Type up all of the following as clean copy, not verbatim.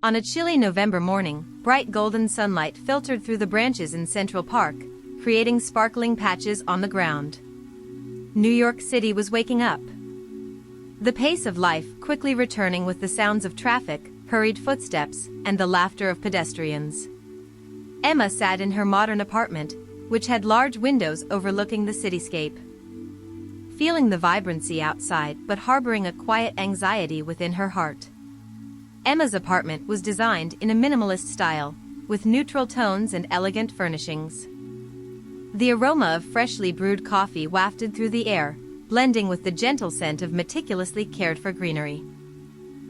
On a chilly November morning, bright golden sunlight filtered through the branches in Central Park, creating sparkling patches on the ground. New York City was waking up. The pace of life quickly returning with the sounds of traffic, hurried footsteps, and the laughter of pedestrians. Emma sat in her modern apartment, which had large windows overlooking the cityscape. Feeling the vibrancy outside but harboring a quiet anxiety within her heart. Emma's apartment was designed in a minimalist style, with neutral tones and elegant furnishings. The aroma of freshly brewed coffee wafted through the air, blending with the gentle scent of meticulously cared-for greenery.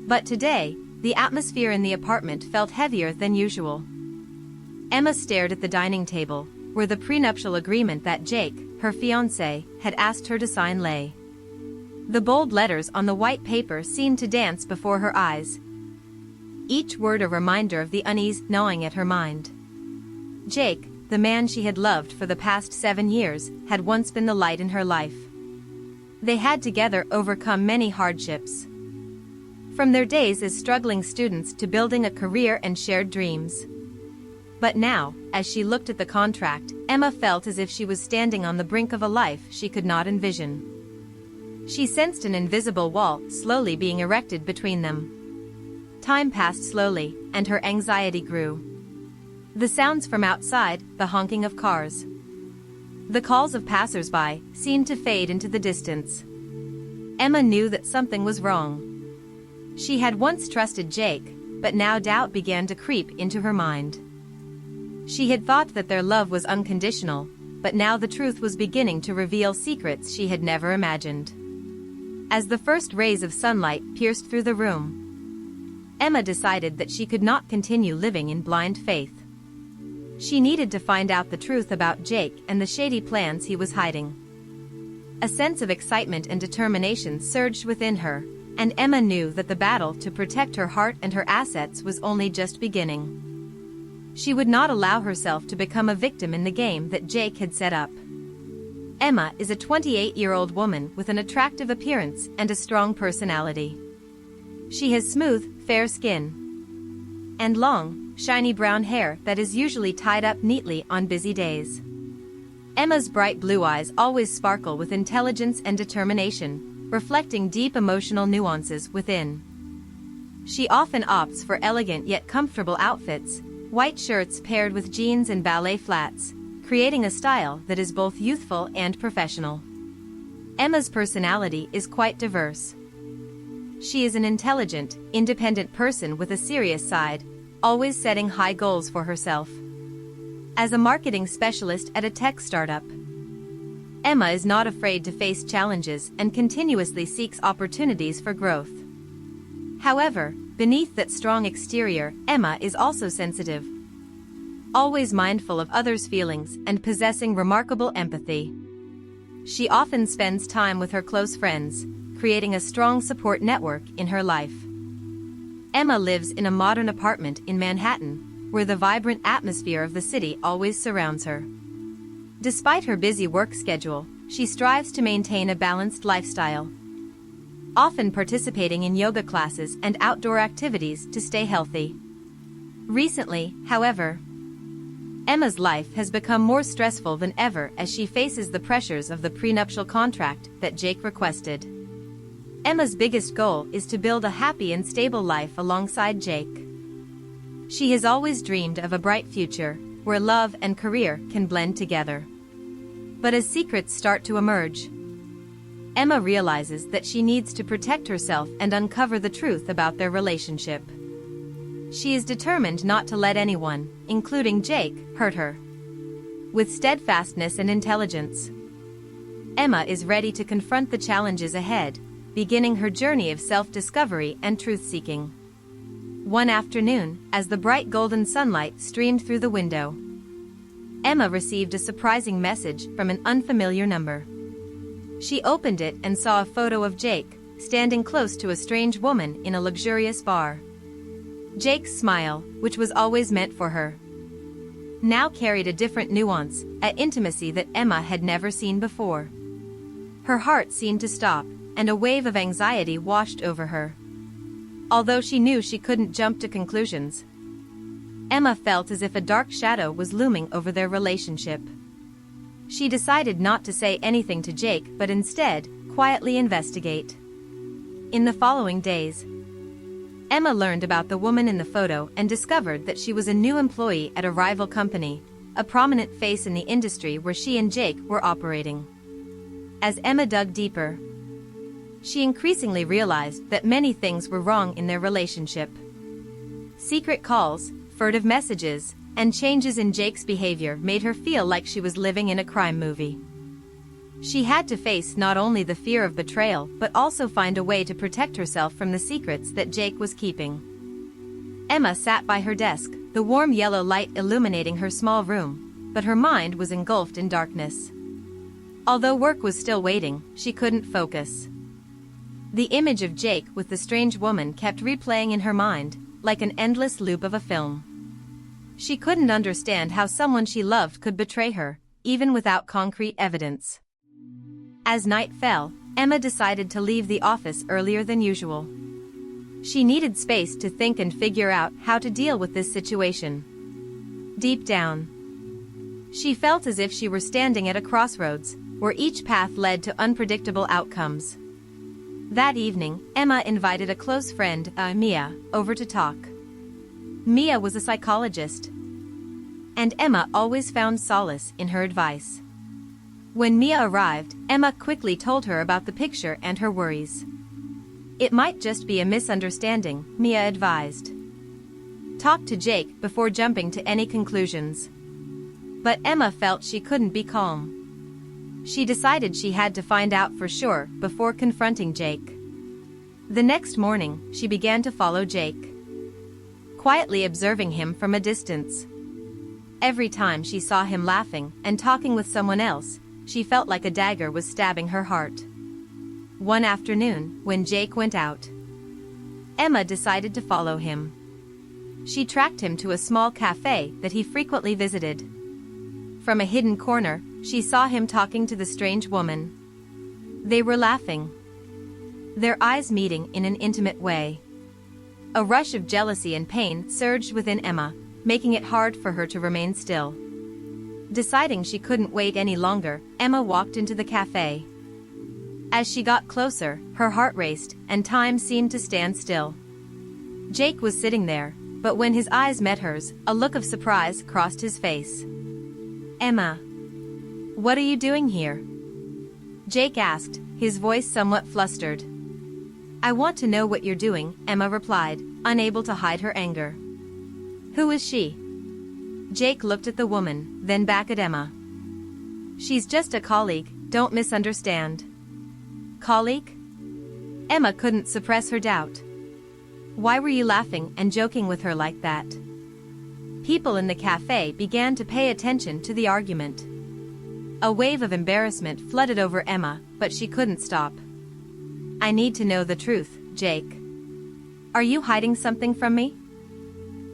But today, the atmosphere in the apartment felt heavier than usual. Emma stared at the dining table, where the prenuptial agreement that Jake, her fiancé, had asked her to sign lay. The bold letters on the white paper seemed to dance before her eyes, each word a reminder of the unease gnawing at her mind. Jake, the man she had loved for the past 7 years, had once been the light in her life. They had together overcome many hardships. From their days as struggling students to building a career and shared dreams. But now, as she looked at the contract, Emma felt as if she was standing on the brink of a life she could not envision. She sensed an invisible wall slowly being erected between them. Time passed slowly, and her anxiety grew. The sounds from outside, the honking of cars, the calls of passers-by, seemed to fade into the distance. Emma knew that something was wrong. She had once trusted Jake, but now doubt began to creep into her mind. She had thought that their love was unconditional, but now the truth was beginning to reveal secrets she had never imagined. As the first rays of sunlight pierced through the room, Emma decided that she could not continue living in blind faith. She needed to find out the truth about Jake and the shady plans he was hiding. A sense of excitement and determination surged within her, and Emma knew that the battle to protect her heart and her assets was only just beginning. She would not allow herself to become a victim in the game that Jake had set up. Emma is a 28-year-old woman with an attractive appearance and a strong personality. She has smooth, fair skin and long, shiny brown hair that is usually tied up neatly on busy days. Emma's bright blue eyes always sparkle with intelligence and determination, reflecting deep emotional nuances within. She often opts for elegant yet comfortable outfits, white shirts paired with jeans and ballet flats, creating a style that is both youthful and professional. Emma's personality is quite diverse. She is an intelligent, independent person with a serious side, always setting high goals for herself. As a marketing specialist at a tech startup, Emma is not afraid to face challenges and continuously seeks opportunities for growth. However, beneath that strong exterior, Emma is also sensitive, always mindful of others' feelings and possessing remarkable empathy. She often spends time with her close friends, creating a strong support network in her life. Emma lives in a modern apartment in Manhattan, where the vibrant atmosphere of the city always surrounds her. Despite her busy work schedule, she strives to maintain a balanced lifestyle, often participating in yoga classes and outdoor activities to stay healthy. Recently, however, Emma's life has become more stressful than ever as she faces the pressures of the prenuptial contract that Jake requested. Emma's biggest goal is to build a happy and stable life alongside Jake. She has always dreamed of a bright future, where love and career can blend together. But as secrets start to emerge, Emma realizes that she needs to protect herself and uncover the truth about their relationship. She is determined not to let anyone, including Jake, hurt her. With steadfastness and intelligence, Emma is ready to confront the challenges ahead, beginning her journey of self-discovery and truth-seeking. One afternoon, as the bright golden sunlight streamed through the window, Emma received a surprising message from an unfamiliar number. She opened it and saw a photo of Jake, standing close to a strange woman in a luxurious bar. Jake's smile, which was always meant for her, now carried a different nuance, an intimacy that Emma had never seen before. Her heart seemed to stop, and a wave of anxiety washed over her. Although she knew she couldn't jump to conclusions, Emma felt as if a dark shadow was looming over their relationship. She decided not to say anything to Jake but instead, quietly investigate. In the following days, Emma learned about the woman in the photo and discovered that she was a new employee at a rival company, a prominent face in the industry where she and Jake were operating. As Emma dug deeper, she increasingly realized that many things were wrong in their relationship. Secret calls, furtive messages, and changes in Jake's behavior made her feel like she was living in a crime movie. She had to face not only the fear of betrayal but also find a way to protect herself from the secrets that Jake was keeping. Emma sat by her desk, the warm yellow light illuminating her small room, but her mind was engulfed in darkness. Although work was still waiting, she couldn't focus. The image of Jake with the strange woman kept replaying in her mind, like an endless loop of a film. She couldn't understand how someone she loved could betray her, even without concrete evidence. As night fell, Emma decided to leave the office earlier than usual. She needed space to think and figure out how to deal with this situation. Deep down, she felt as if she were standing at a crossroads, where each path led to unpredictable outcomes. That evening, Emma invited a close friend, Mia, over to talk. Mia was a psychologist, and Emma always found solace in her advice. When Mia arrived, Emma quickly told her about the picture and her worries. It might just be a misunderstanding, Mia advised. Talk to Jake before jumping to any conclusions. But Emma felt she couldn't be calm. She decided she had to find out for sure before confronting Jake. The next morning, she began to follow Jake, quietly observing him from a distance. Every time she saw him laughing and talking with someone else, she felt like a dagger was stabbing her heart. One afternoon, when Jake went out, Emma decided to follow him. She tracked him to a small cafe that he frequently visited. From a hidden corner, she saw him talking to the strange woman. They were laughing, their eyes meeting in an intimate way. A rush of jealousy and pain surged within Emma, making it hard for her to remain still. Deciding she couldn't wait any longer, Emma walked into the cafe. As she got closer, her heart raced, and time seemed to stand still. Jake was sitting there, but when his eyes met hers, a look of surprise crossed his face. "Emma, what are you doing here?" Jake asked, his voice somewhat flustered. "I want to know what you're doing," Emma replied, unable to hide her anger. "Who is she?" Jake looked at the woman, then back at Emma. "She's just a colleague, don't misunderstand." "Colleague?" Emma couldn't suppress her doubt. Why were you laughing and joking with her like that? People in the cafe began to pay attention to the argument. A wave of embarrassment flooded over Emma, but she couldn't stop. "I need to know the truth, Jake. Are you hiding something from me?"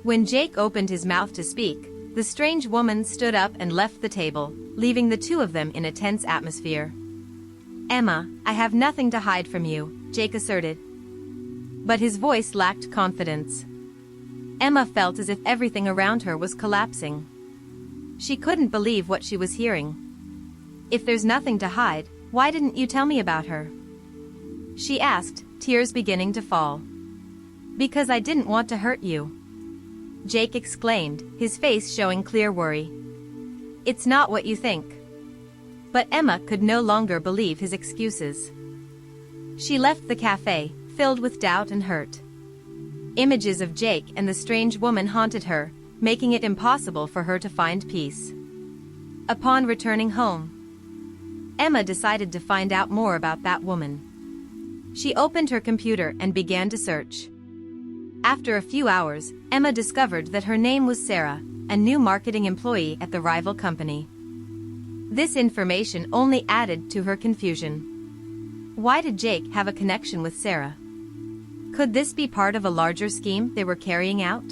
When Jake opened his mouth to speak, the strange woman stood up and left the table, leaving the two of them in a tense atmosphere. "Emma, I have nothing to hide from you," Jake asserted. But his voice lacked confidence. Emma felt as if everything around her was collapsing. She couldn't believe what she was hearing. "If there's nothing to hide, why didn't you tell me about her?" she asked, tears beginning to fall. "Because I didn't want to hurt you," Jake exclaimed, his face showing clear worry. "It's not what you think." But Emma could no longer believe his excuses. She left the cafe, filled with doubt and hurt. Images of Jake and the strange woman haunted her, making it impossible for her to find peace. Upon returning home, Emma decided to find out more about that woman. She opened her computer and began to search. After a few hours, Emma discovered that her name was Sarah, a new marketing employee at the rival company. This information only added to her confusion. Why did Jake have a connection with Sarah? Could this be part of a larger scheme they were carrying out?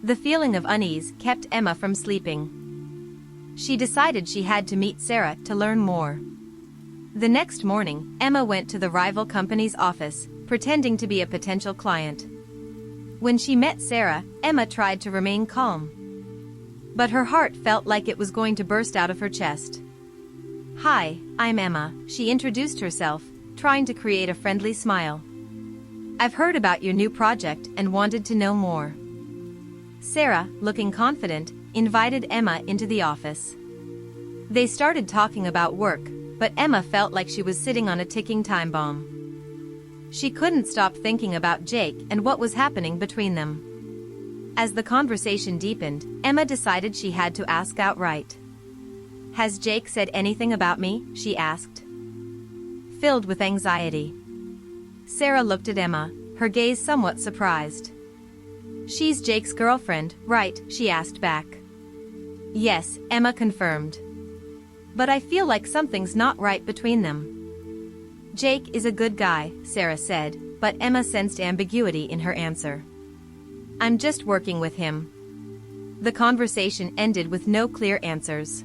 The feeling of unease kept Emma from sleeping. She decided she had to meet Sarah to learn more. The next morning, Emma went to the rival company's office, pretending to be a potential client. When she met Sarah, Emma tried to remain calm. But her heart felt like it was going to burst out of her chest. "Hi, I'm Emma," she introduced herself, trying to create a friendly smile. "I've heard about your new project and wanted to know more." Sarah, looking confident, invited Emma into the office. They started talking about work, but Emma felt like she was sitting on a ticking time bomb. She couldn't stop thinking about Jake and what was happening between them. As the conversation deepened, Emma decided she had to ask outright. "Has Jake said anything about me?" she asked, filled with anxiety. Sarah looked at Emma, her gaze somewhat surprised. "She's Jake's girlfriend, right?" she asked back. "Yes," Emma confirmed. "But I feel like something's not right between them." "Jake is a good guy," Sarah said, but Emma sensed ambiguity in her answer. "I'm just working with him." The conversation ended with no clear answers.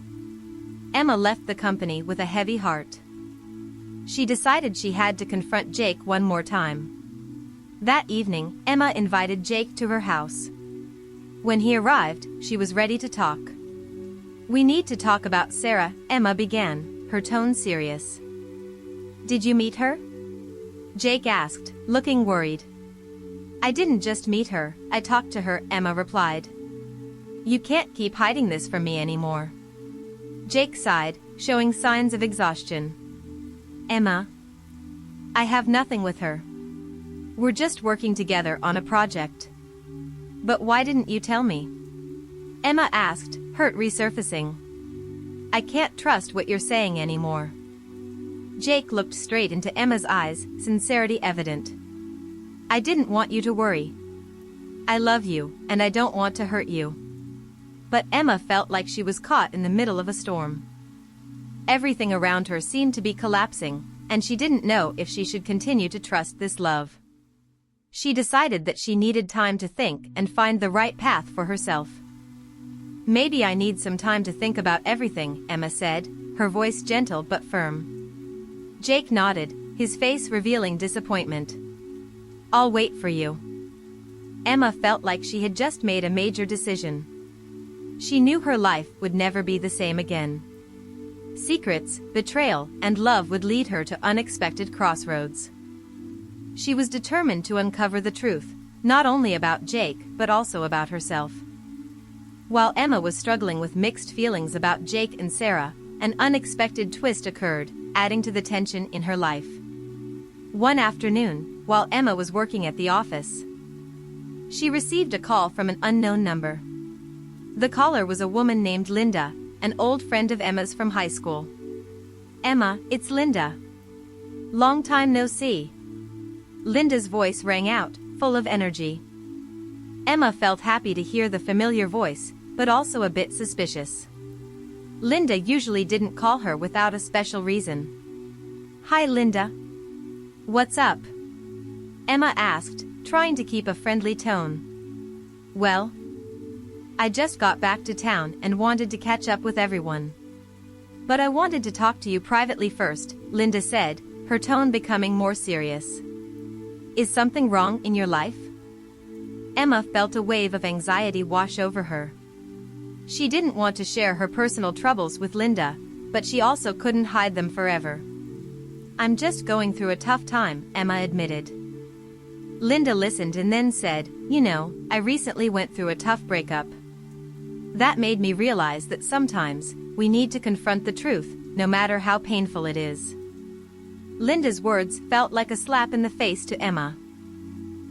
Emma left the company with a heavy heart. She decided she had to confront Jake one more time. That evening, Emma invited Jake to her house. When he arrived, she was ready to talk. "We need to talk about Sarah," Emma began, her tone serious. "Did you meet her?" Jake asked, looking worried. "I didn't just meet her, I talked to her," Emma replied. "You can't keep hiding this from me anymore." Jake sighed, showing signs of exhaustion. "Emma, I have nothing with her. We're just working together on a project." "But why didn't you tell me?" Emma asked, hurt resurfacing. "I can't trust what you're saying anymore." Jake looked straight into Emma's eyes, sincerity evident. "I didn't want you to worry. I love you, and I don't want to hurt you." But Emma felt like she was caught in the middle of a storm. Everything around her seemed to be collapsing, and she didn't know if she should continue to trust this love. She decided that she needed time to think and find the right path for herself. "Maybe I need some time to think about everything," Emma said, her voice gentle but firm. Jake nodded, his face revealing disappointment. "I'll wait for you." Emma felt like she had just made a major decision. She knew her life would never be the same again. Secrets, betrayal, and love would lead her to unexpected crossroads. She was determined to uncover the truth, not only about Jake but also about herself. While Emma was struggling with mixed feelings about Jake and Sarah, an unexpected twist occurred, adding to the tension in her life. One afternoon, while Emma was working at the office, she received a call from an unknown number. The caller was a woman named Linda, an old friend of Emma's from high school. "Emma, it's Linda. Long time no see." Linda's voice rang out, full of energy. Emma felt happy to hear the familiar voice, but also a bit suspicious. Linda usually didn't call her without a special reason. "Hi, Linda. What's up?" Emma asked, trying to keep a friendly tone. "Well, I just got back to town and wanted to catch up with everyone. But I wanted to talk to you privately first," Linda said, her tone becoming more serious. "Is something wrong in your life?" Emma felt a wave of anxiety wash over her. She didn't want to share her personal troubles with Linda, but she also couldn't hide them forever. "I'm just going through a tough time," Emma admitted. Linda listened and then said, "You know, I recently went through a tough breakup. That made me realize that sometimes we need to confront the truth, no matter how painful it is." Linda's words felt like a slap in the face to Emma.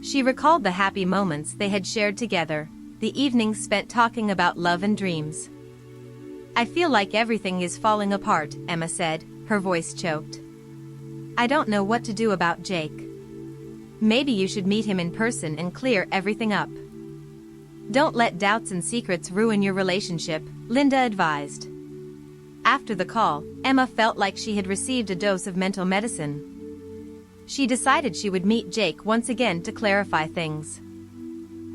She recalled the happy moments they had shared together, the evenings spent talking about love and dreams. "I feel like everything is falling apart," Emma said, her voice choked. "I don't know what to do about Jake. Maybe you should meet him in person and clear everything up." "Don't let doubts and secrets ruin your relationship," Linda advised. After the call, Emma felt like she had received a dose of mental medicine. She decided she would meet Jake once again to clarify things.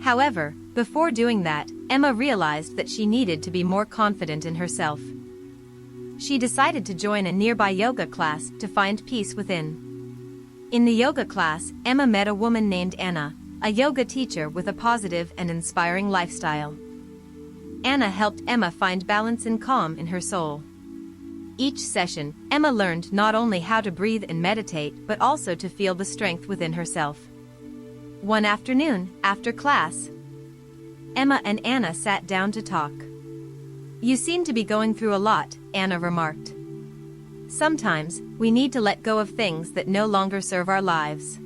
However, before doing that, Emma realized that she needed to be more confident in herself. She decided to join a nearby yoga class to find peace within. In the yoga class, Emma met a woman named Anna, a yoga teacher with a positive and inspiring lifestyle. Anna helped Emma find balance and calm in her soul. Each session, Emma learned not only how to breathe and meditate but also to feel the strength within herself. One afternoon, after class, Emma and Anna sat down to talk. "You seem to be going through a lot," Anna remarked. "Sometimes, we need to let go of things that no longer serve our lives."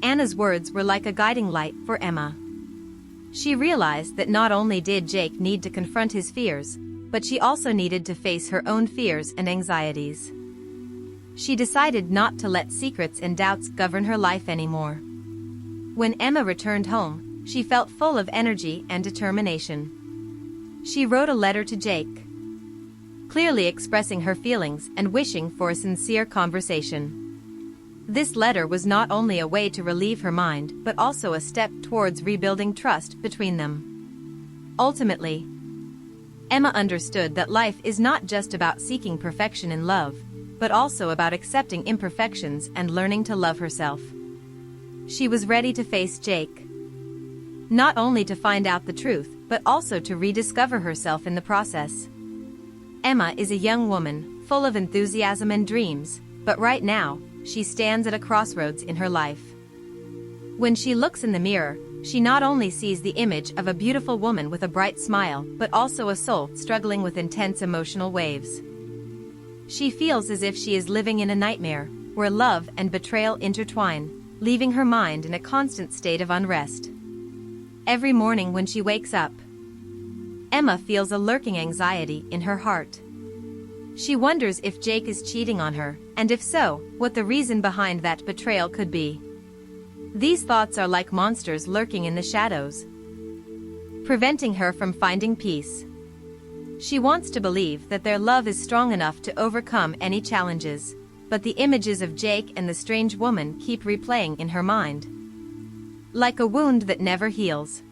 Anna's words were like a guiding light for Emma. She realized that not only did Jake need to confront his fears, but she also needed to face her own fears and anxieties. She decided not to let secrets and doubts govern her life anymore. When Emma returned home, she felt full of energy and determination. She wrote a letter to Jake, clearly expressing her feelings and wishing for a sincere conversation. This letter was not only a way to relieve her mind but also a step towards rebuilding trust between them. Ultimately, Emma understood that life is not just about seeking perfection in love, but also about accepting imperfections and learning to love herself. She was ready to face Jake, not only to find out the truth, but also to rediscover herself in the process. Emma is a young woman, full of enthusiasm and dreams, but right now, she stands at a crossroads in her life. When she looks in the mirror, she not only sees the image of a beautiful woman with a bright smile, but also a soul struggling with intense emotional waves. She feels as if she is living in a nightmare, where love and betrayal intertwine, leaving her mind in a constant state of unrest. Every morning when she wakes up, Emma feels a lurking anxiety in her heart. She wonders if Jake is cheating on her, and if so, what the reason behind that betrayal could be. These thoughts are like monsters lurking in the shadows, preventing her from finding peace. She wants to believe that their love is strong enough to overcome any challenges, but the images of Jake and the strange woman keep replaying in her mind, like a wound that never heals.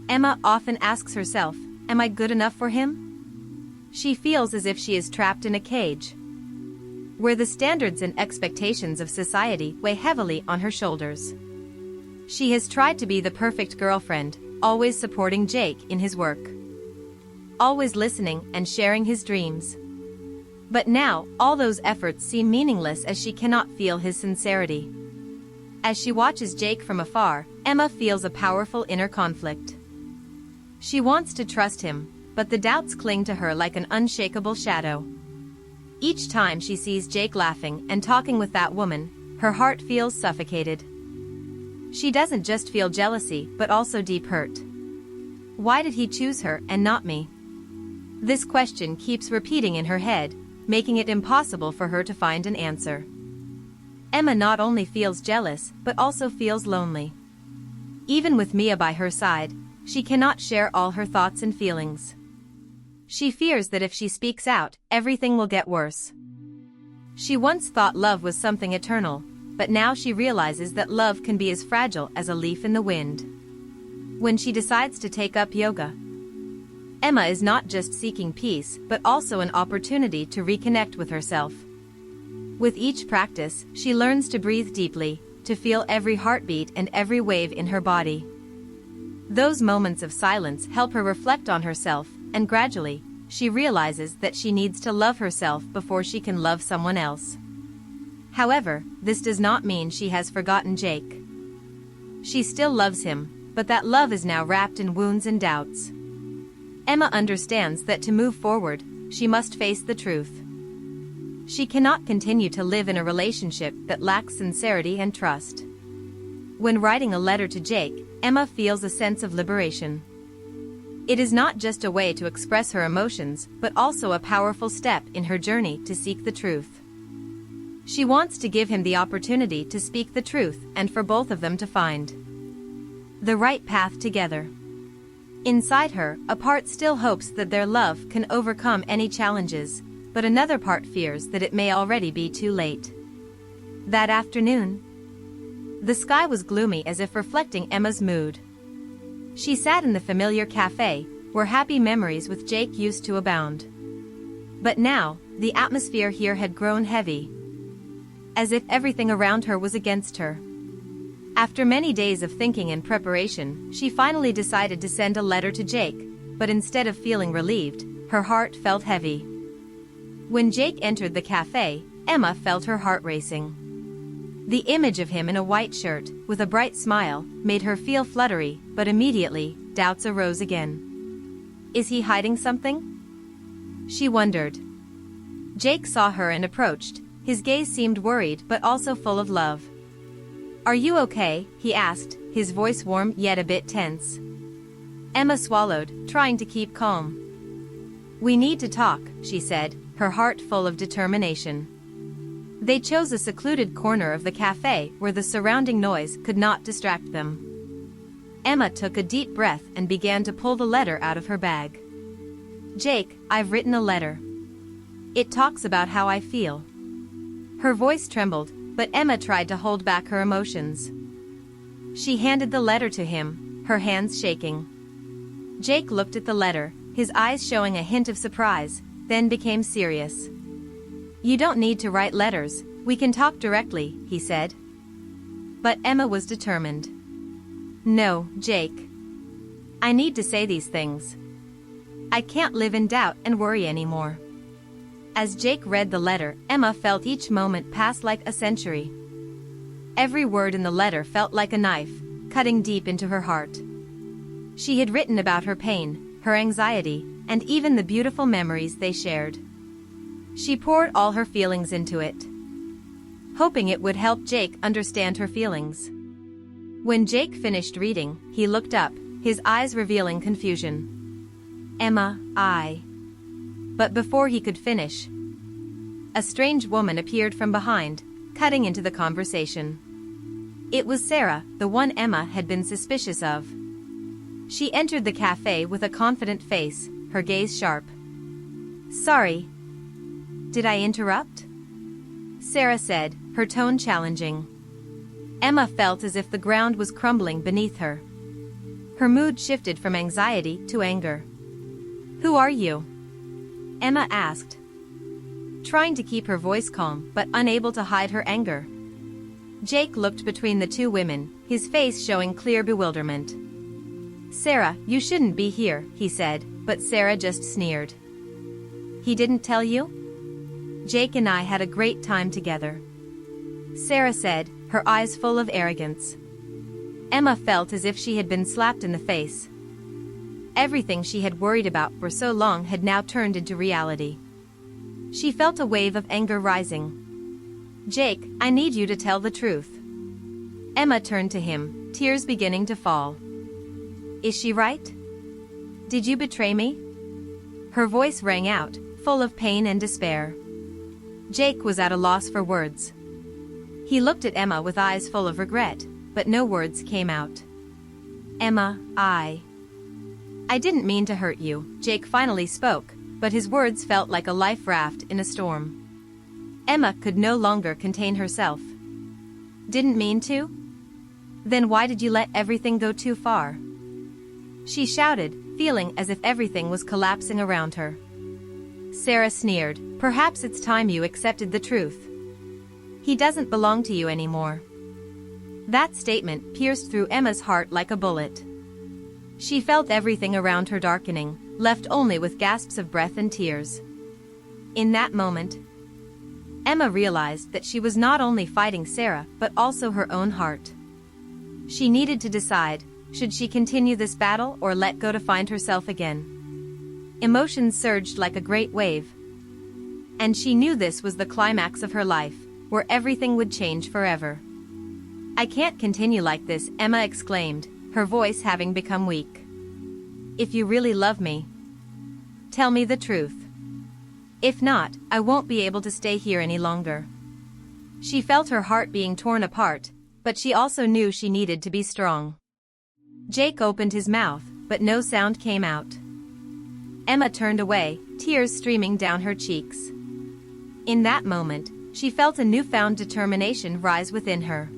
Emma often asks herself, "Am I good enough for him?" She feels as if she is trapped in a cage, where the standards and expectations of society weigh heavily on her shoulders. She has tried to be the perfect girlfriend, always supporting Jake in his work, always listening and sharing his dreams. But now, all those efforts seem meaningless as she cannot feel his sincerity. As she watches Jake from afar, Emma feels a powerful inner conflict. She wants to trust him, but the doubts cling to her like an unshakable shadow. Each time she sees Jake laughing and talking with that woman, her heart feels suffocated. She doesn't just feel jealousy but also deep hurt. Why did he choose her and not me? This question keeps repeating in her head, making it impossible for her to find an answer. Emma not only feels jealous but also feels lonely. Even with Mia by her side, she cannot share all her thoughts and feelings. She fears that if she speaks out, everything will get worse. She once thought love was something eternal, but now she realizes that love can be as fragile as a leaf in the wind. When she decides to take up yoga, Emma is not just seeking peace but also an opportunity to reconnect with herself. With each practice, she learns to breathe deeply, to feel every heartbeat and every wave in her body. Those moments of silence help her reflect on herself, and gradually, she realizes that she needs to love herself before she can love someone else. However, this does not mean she has forgotten Jake. She still loves him, but that love is now wrapped in wounds and doubts. Emma understands that to move forward, she must face the truth. She cannot continue to live in a relationship that lacks sincerity and trust. When writing a letter to Jake, Emma feels a sense of liberation. It is not just a way to express her emotions, but also a powerful step in her journey to seek the truth. She wants to give him the opportunity to speak the truth and for both of them to find the right path together. Inside her, a part still hopes that their love can overcome any challenges, but another part fears that it may already be too late. That afternoon, the sky was gloomy as if reflecting Emma's mood. She sat in the familiar cafe, where happy memories with Jake used to abound. But now, the atmosphere here had grown heavy. as if everything around her was against her. After many days of thinking and preparation, she finally decided to send a letter to Jake, but instead of feeling relieved, her heart felt heavy. When Jake entered the cafe, Emma felt her heart racing. The image of him in a white shirt, with a bright smile, made her feel fluttery, but immediately, doubts arose again. Is he hiding something? She wondered. Jake saw her and approached. His gaze seemed worried but also full of love. Are you okay? He asked, his voice warm yet a bit tense. Emma swallowed, trying to keep calm. We need to talk, she said, her heart full of determination. They chose a secluded corner of the cafe where the surrounding noise could not distract them. Emma took a deep breath and began to pull the letter out of her bag. Jake, I've written a letter. It talks about how I feel. Her voice trembled, but Emma tried to hold back her emotions. She handed the letter to him, her hands shaking. Jake looked at the letter, his eyes showing a hint of surprise, then became serious. You don't need to write letters, we can talk directly, he said. But Emma was determined. No, Jake. I need to say these things. I can't live in doubt and worry anymore. As Jake read the letter, Emma felt each moment pass like a century. Every word in the letter felt like a knife, cutting deep into her heart. She had written about her pain, her anxiety, and even the beautiful memories they shared. She poured all her feelings into it, hoping it would help Jake understand her feelings. When Jake finished reading, he looked up, his eyes revealing confusion. Emma, But before he could finish, a strange woman appeared from behind, cutting into the conversation. It was Sarah, the one Emma had been suspicious of. She entered the cafe with a confident face, her gaze sharp. Sorry. Did I interrupt? Sarah said, her tone challenging. Emma felt as if the ground was crumbling beneath her. Her mood shifted from anxiety to anger. Who are you? Emma asked, trying to keep her voice calm but unable to hide her anger. Jake looked between the two women, his face showing clear bewilderment. Sarah, you shouldn't be here, he said, but Sarah just sneered. He didn't tell you? Jake and I had a great time together, Sarah said, her eyes full of arrogance. Emma felt as if she had been slapped in the face. Everything she had worried about for so long had now turned into reality. She felt a wave of anger rising. Jake, I need you to tell the truth. Emma turned to him, tears beginning to fall. Is she right? Did you betray me? Her voice rang out, full of pain and despair. Jake was at a loss for words. He looked at Emma with eyes full of regret, but no words came out. Emma, I didn't mean to hurt you, Jake finally spoke, but his words felt like a life raft in a storm. Emma could no longer contain herself. Didn't mean to? Then why did you let everything go too far? She shouted, feeling as if everything was collapsing around her. Sarah sneered, perhaps it's time you accepted the truth. He doesn't belong to you anymore. That statement pierced through Emma's heart like a bullet. She felt everything around her darkening, left only with gasps of breath and tears. In that moment, Emma realized that she was not only fighting Sarah but also her own heart. She needed to decide, should she continue this battle or let go to find herself again? Emotions surged like a great wave. And she knew this was the climax of her life, where everything would change forever. I can't continue like this, Emma exclaimed, her voice having become weak. If you really love me, tell me the truth. If not, I won't be able to stay here any longer. She felt her heart being torn apart, but she also knew she needed to be strong. Jake opened his mouth, but no sound came out. Emma turned away, tears streaming down her cheeks. In that moment, she felt a newfound determination rise within her.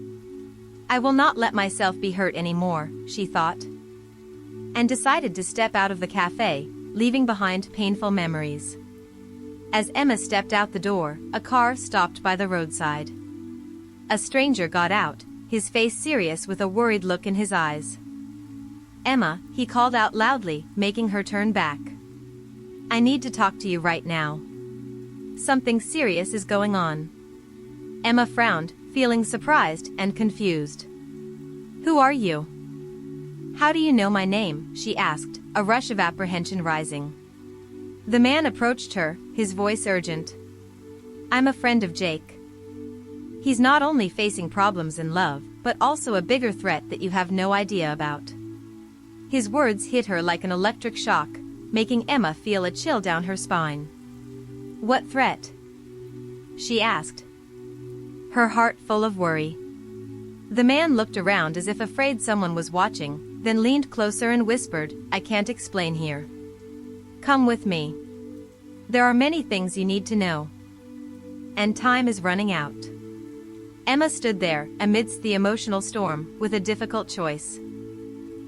I will not let myself be hurt anymore, she thought, and decided to step out of the cafe, leaving behind painful memories. As Emma stepped out the door, a car stopped by the roadside. A stranger got out, his face serious with a worried look in his eyes. "Emma," he called out loudly, making her turn back. "I need to talk to you right now. Something serious is going on." Emma frowned, feeling surprised and confused. "Who are you? How do you know my name?" she asked, a rush of apprehension rising. The man approached her, his voice urgent. "I'm a friend of Jake. He's not only facing problems in love, but also a bigger threat that you have no idea about." His words hit her like an electric shock, making Emma feel a chill down her spine. "What threat?" she asked, her heart full of worry. The man looked around as if afraid someone was watching, then leaned closer and whispered, "I can't explain here. Come with me. There are many things you need to know. And time is running out." Emma stood there, amidst the emotional storm, with a difficult choice.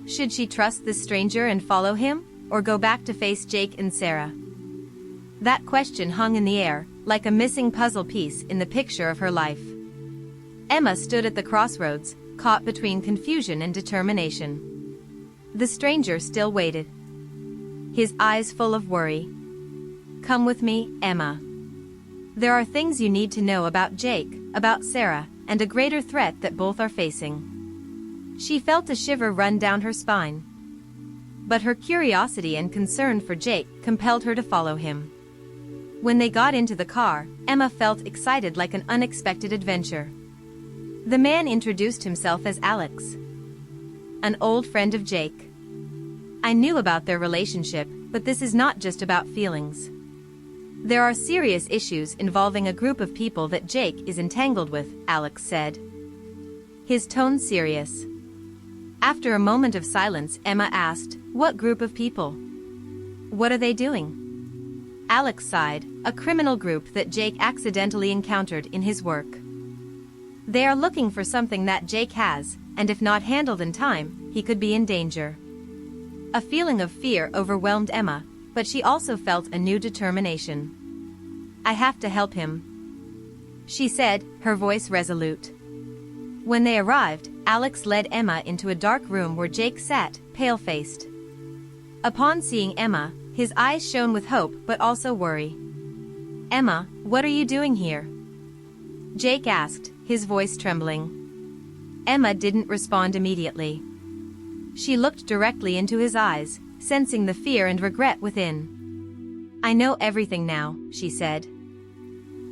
Should she trust this stranger and follow him, or go back to face Jake and Sarah? That question hung in the air, like a missing puzzle piece in the picture of her life. Emma stood at the crossroads, caught between confusion and determination. The stranger still waited, his eyes full of worry. "Come with me, Emma. There are things you need to know about Jake, about Sarah, and a greater threat that both are facing." She felt a shiver run down her spine. But her curiosity and concern for Jake compelled her to follow him. When they got into the car, Emma felt excited like an unexpected adventure. The man introduced himself as Alex, an old friend of Jake. "I knew about their relationship, but this is not just about feelings. There are serious issues involving a group of people that Jake is entangled with," Alex said, his tone serious. After a moment of silence, Emma asked, "What group of people? What are they doing?" Alex sighed, "A criminal group that Jake accidentally encountered in his work. They are looking for something that Jake has, and if not handled in time, he could be in danger." A feeling of fear overwhelmed Emma, but she also felt a new determination. "I have to help him," she said, her voice resolute. When they arrived, Alex led Emma into a dark room where Jake sat, pale-faced. Upon seeing Emma, his eyes shone with hope but also worry. "Emma, what are you doing here?" Jake asked, his voice trembling. Emma didn't respond immediately. She looked directly into his eyes, sensing the fear and regret within. "I know everything now," she said.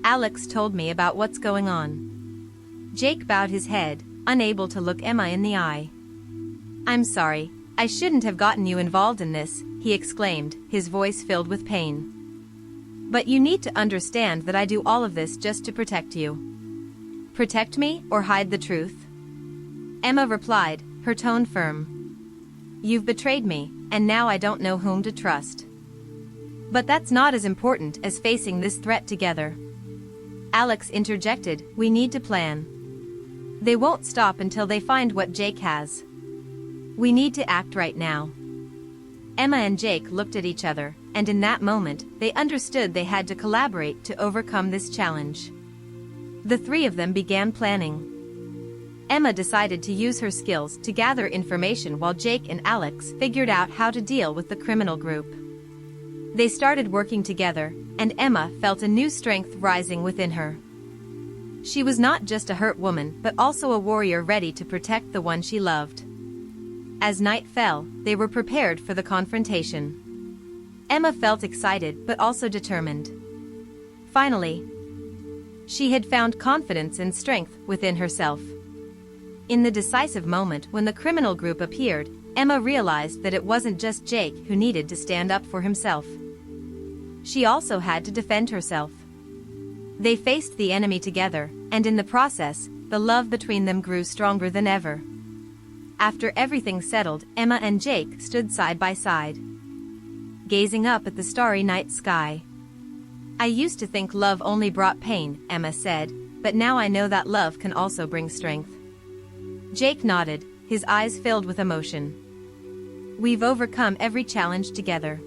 "Alex told me about what's going on." Jake bowed his head, unable to look Emma in the eye. "I'm sorry, I shouldn't have gotten you involved in this," he exclaimed, his voice filled with pain. "But you need to understand that I do all of this just to protect you." "Protect me, or hide the truth?" Emma replied, her tone firm. "You've betrayed me, and now I don't know whom to trust. But that's not as important as facing this threat together." Alex interjected, "We need to plan. They won't stop until they find what Jake has. We need to act right now." Emma and Jake looked at each other, and in that moment, they understood they had to collaborate to overcome this challenge. The three of them began planning. Emma decided to use her skills to gather information while Jake and Alex figured out how to deal with the criminal group. They started working together, and Emma felt a new strength rising within her. She was not just a hurt woman but also a warrior ready to protect the one she loved. As night fell, they were prepared for the confrontation. Emma felt excited but also determined. Finally, she had found confidence and strength within herself. In the decisive moment when the criminal group appeared, Emma realized that it wasn't just Jake who needed to stand up for himself. She also had to defend herself. They faced the enemy together, and in the process, the love between them grew stronger than ever. After everything settled, Emma and Jake stood side by side, gazing up at the starry night sky. "I used to think love only brought pain," Emma said, "but now I know that love can also bring strength." Jake nodded, his eyes filled with emotion. "We've overcome every challenge together.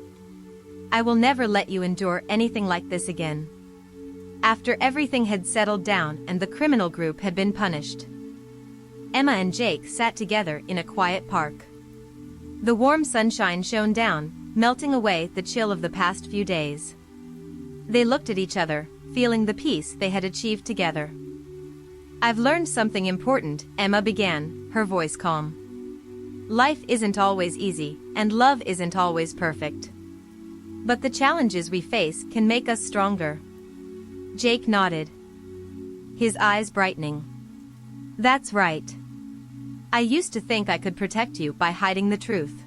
I will never let you endure anything like this again." After everything had settled down and the criminal group had been punished, Emma and Jake sat together in a quiet park. The warm sunshine shone down, melting away the chill of the past few days. They looked at each other, feeling the peace they had achieved together. "I've learned something important," Emma began, her voice calm. "Life isn't always easy, and love isn't always perfect. But the challenges we face can make us stronger." Jake nodded, his eyes brightening. "That's right. I used to think I could protect you by hiding the truth.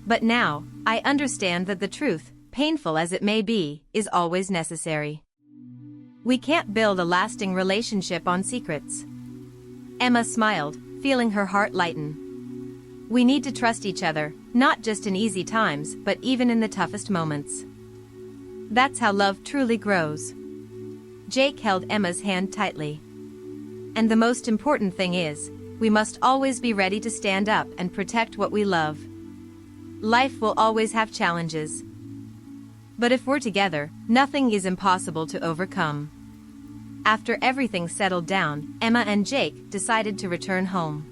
But now, I understand that the truth, painful as it may be, is always necessary. We can't build a lasting relationship on secrets." Emma smiled, feeling her heart lighten. "We need to trust each other, not just in easy times but even in the toughest moments. That's how love truly grows." Jake held Emma's hand tightly. "And the most important thing is, we must always be ready to stand up and protect what we love. Life will always have challenges. But if we're together, nothing is impossible to overcome." After everything settled down, Emma and Jake decided to return home.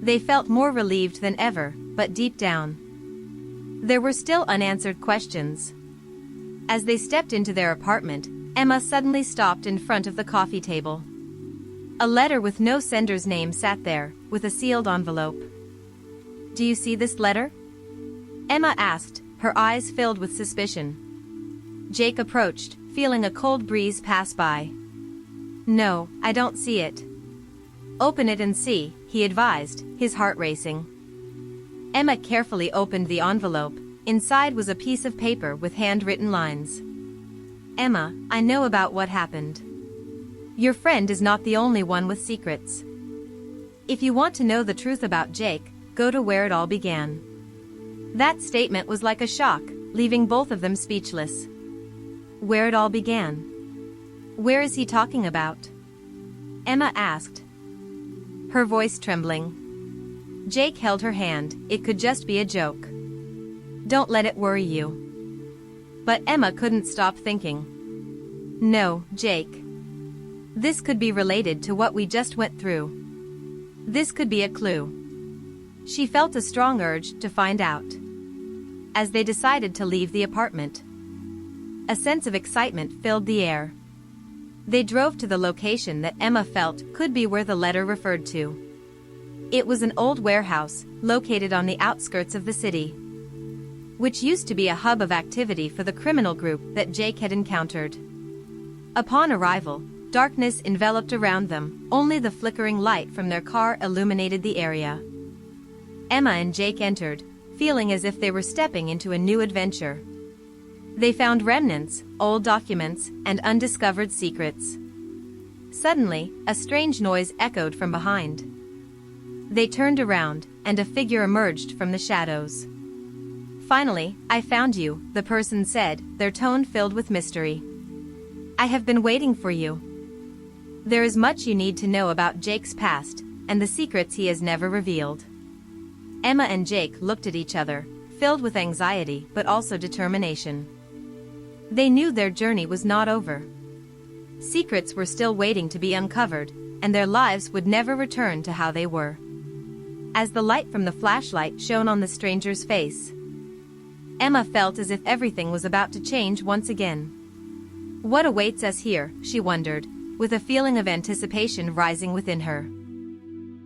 They felt more relieved than ever, but deep down, there were still unanswered questions. As they stepped into their apartment, Emma suddenly stopped in front of the coffee table. A letter with no sender's name sat there, with a sealed envelope. "Do you see this letter?" Emma asked, her eyes filled with suspicion. Jake approached, feeling a cold breeze pass by. "No, I don't see it." "Open it and see," he advised, his heart racing. Emma carefully opened the envelope. Inside was a piece of paper with handwritten lines. "Emma, I know about what happened. Your friend is not the only one with secrets. If you want to know the truth about Jake, go to where it all began." That statement was like a shock, leaving both of them speechless. Where it all began? Where is he talking about? Emma asked, her voice trembling. Jake held her hand. It could just be a joke. "Don't let it worry you." But Emma couldn't stop thinking. "No, Jake. This could be related to what we just went through. This could be a clue." She felt a strong urge to find out. As they decided to leave the apartment, a sense of excitement filled the air. They drove to the location that Emma felt could be where the letter referred to. It was an old warehouse, located on the outskirts of the city, which used to be a hub of activity for the criminal group that Jake had encountered. Upon arrival, darkness enveloped around them. Only the flickering light from their car illuminated the area. Emma and Jake entered, feeling as if they were stepping into a new adventure. They found remnants, old documents, and undiscovered secrets. Suddenly, a strange noise echoed from behind. They turned around, and a figure emerged from the shadows. "Finally, I found you," the person said, their tone filled with mystery. "I have been waiting for you. There is much you need to know about Jake's past, and the secrets he has never revealed." Emma and Jake looked at each other, filled with anxiety but also determination. They knew their journey was not over. Secrets were still waiting to be uncovered, and their lives would never return to how they were. As the light from the flashlight shone on the stranger's face, Emma felt as if everything was about to change once again. What awaits us here, she wondered, with a feeling of anticipation rising within her.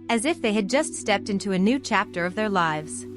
As if they had just stepped into a new chapter of their lives.